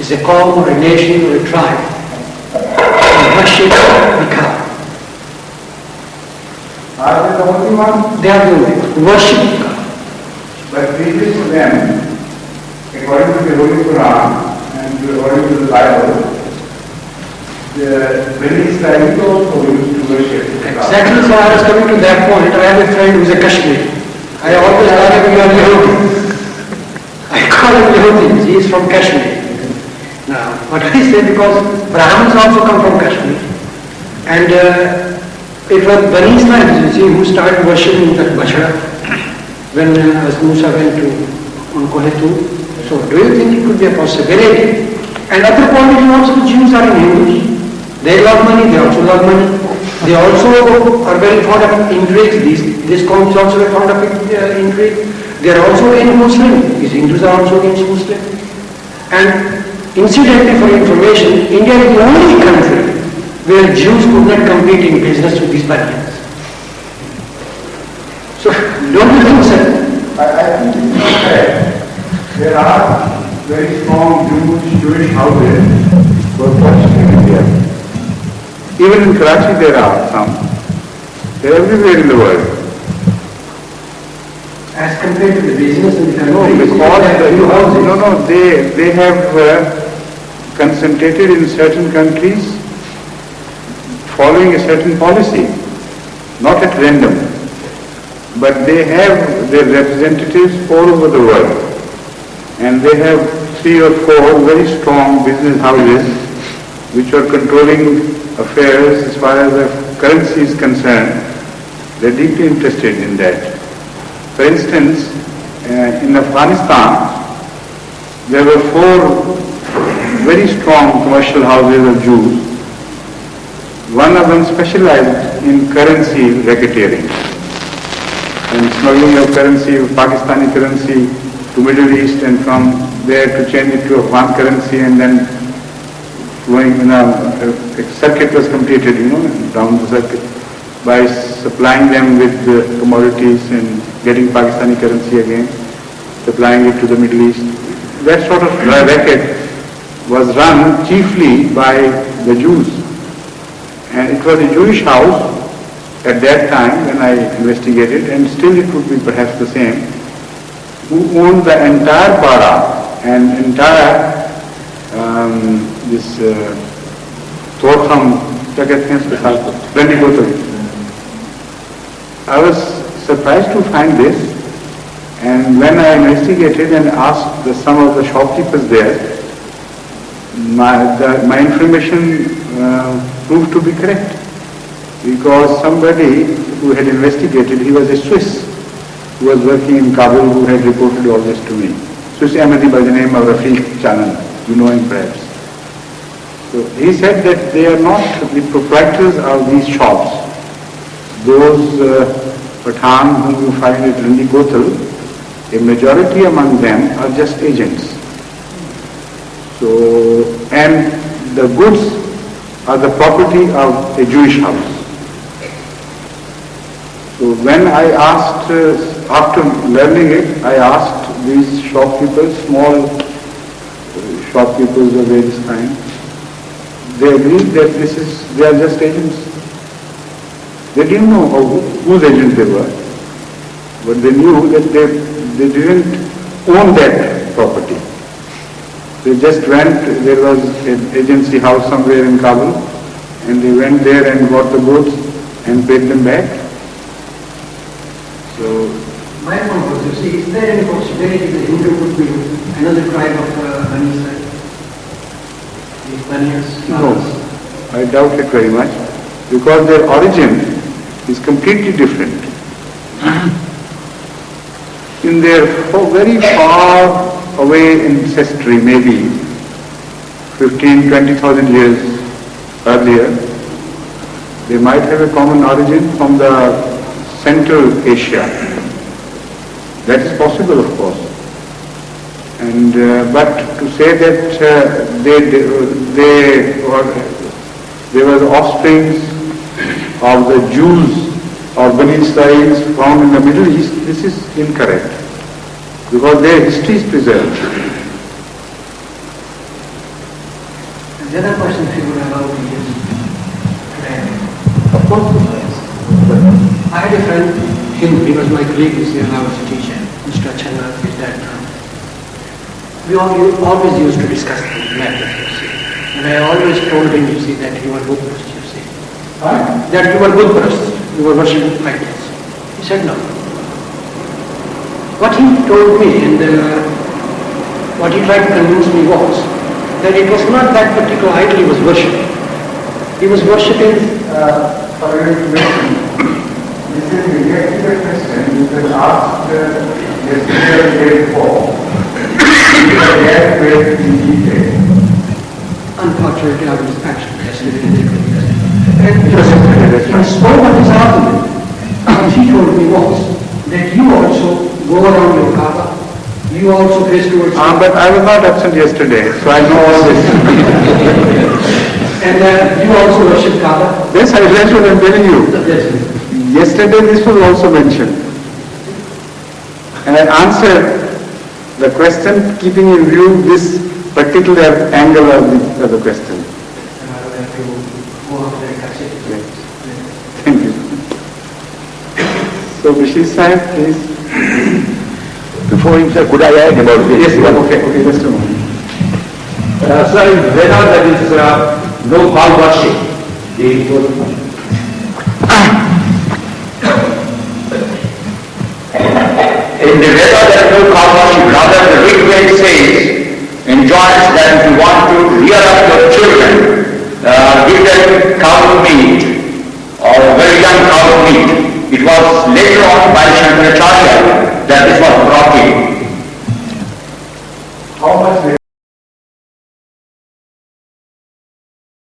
is a qawm or a nation or a tribe who worship the Kaaba. Are they the only ones? They are the only ones who worship the Kaaba. But previous to them, according to the Holy Quran and according to the Bible, the Bani Israel also used to worship the Kaaba. Exactly, so I was coming to that point. I have a friend who is a Kashmiri. I always call him Yehudi. I call him Yehudi. He is from Kashmir. Now, what I say, because Brahmins also come from Kashmir. And it was Bani Israel, you see, who started worshipping that Bachara when Musa went to Unkohetu. So, do you think it could be a possibility? And other point is also the Jews are in Hindus. They love money, they also love money. They also are very fond of intrigue. This qawm is also very fond of intrigue. They are also against Muslim. These Hindus are also against Muslim. And incidentally, for information, India is the only country where Jews could not compete in business with these Banians. So, don't you think, sir? I think it's not fair. There are very strong Jewish houses for worshiping in India. Even in Karachi there are some. They're everywhere in the world. As compared to the business and the they have concentrated in certain countries following a certain policy, not at random, but they have their representatives all over the world, and they have 3 or 4 very strong business houses which are controlling affairs as far as the currency is concerned. They're deeply interested in that. For instance, in Afghanistan, there were 4 very strong commercial houses of Jews. One of them specialized in currency racketeering and smuggling of currency, of Pakistani currency to Middle East, and from there to change it to Afghan currency, and then going, a circuit was completed, down the circuit, by supplying them with commodities and getting Pakistani currency again, supplying it to the Middle East. That sort of racket was run chiefly by the Jews. And it was a Jewish house at that time when I investigated, and still it would be perhaps the same, who owned the entire para and entire this Torkham, Gandhi Gotham. I was surprised to find this, and when I investigated and asked some of the shopkeepers there, my information proved to be correct, because somebody who had investigated, he was a Swiss who was working in Kabul, who had reported all this to me. Swiss Ahmadi by the name of Rafiq Chanan, you know him perhaps. So he said that they are not the proprietors of these shops. Those Pathan whom you find at Randi Kothal, a majority among them are just agents. So, and the goods are the property of a Jewish house. So when I asked, after learning it, I asked these shopkeepers, small shopkeepers of various kinds, they agreed that they are just agents. They didn't know whose agents they were, but they knew that they didn't own that property. They just went, there was an agency house somewhere in Kabul, and they went there and got the goods and paid them back. So, my point was, you see, is there any possibility that Hindu could be another tribe of Bani Israel? No, I doubt it very much, because their origin is completely different. In their very far away ancestry, maybe 15,000-20,000 years earlier, they might have a common origin from the Central Asia. That is possible, of course. And but to say that they were offsprings of the Jews or Bani Israel found in the Middle East, this is incorrect, because their history is preserved. The other question, if you would allow me, is Of course. I had a friend, he was my colleague, you see, and I was a teacher, Mr. Chanda, his dad. We always used to discuss the matter, you see. And I always told him, you see, that you are Buddhist, you see. That you are Buddhist, you were worshipping idols. He said no. What he told me and what he tried to convince me was that it was not that particular idol he was worshipping. He was worshipping... For your information, this is exactly the question you can ask yesterday or the day before. You are there with in detail. Unfortunately, I was actually yesterday in detail. And he spoke of his argument. What he told me was that you also go around your Kaaba. You also face towards... But I was not absent yesterday, so I know all this. And you also worship Kaaba? Yes, that's what I'm telling you. Yes. Yesterday this was also mentioned. And I answered the question keeping in view this particular angle of the question. Thank you. So Bashir Sahib, please. Before him, sir, could I add about this? Yes, okay, just a moment. Sir, in Veda there is no cow worship. In the Veda there is no cow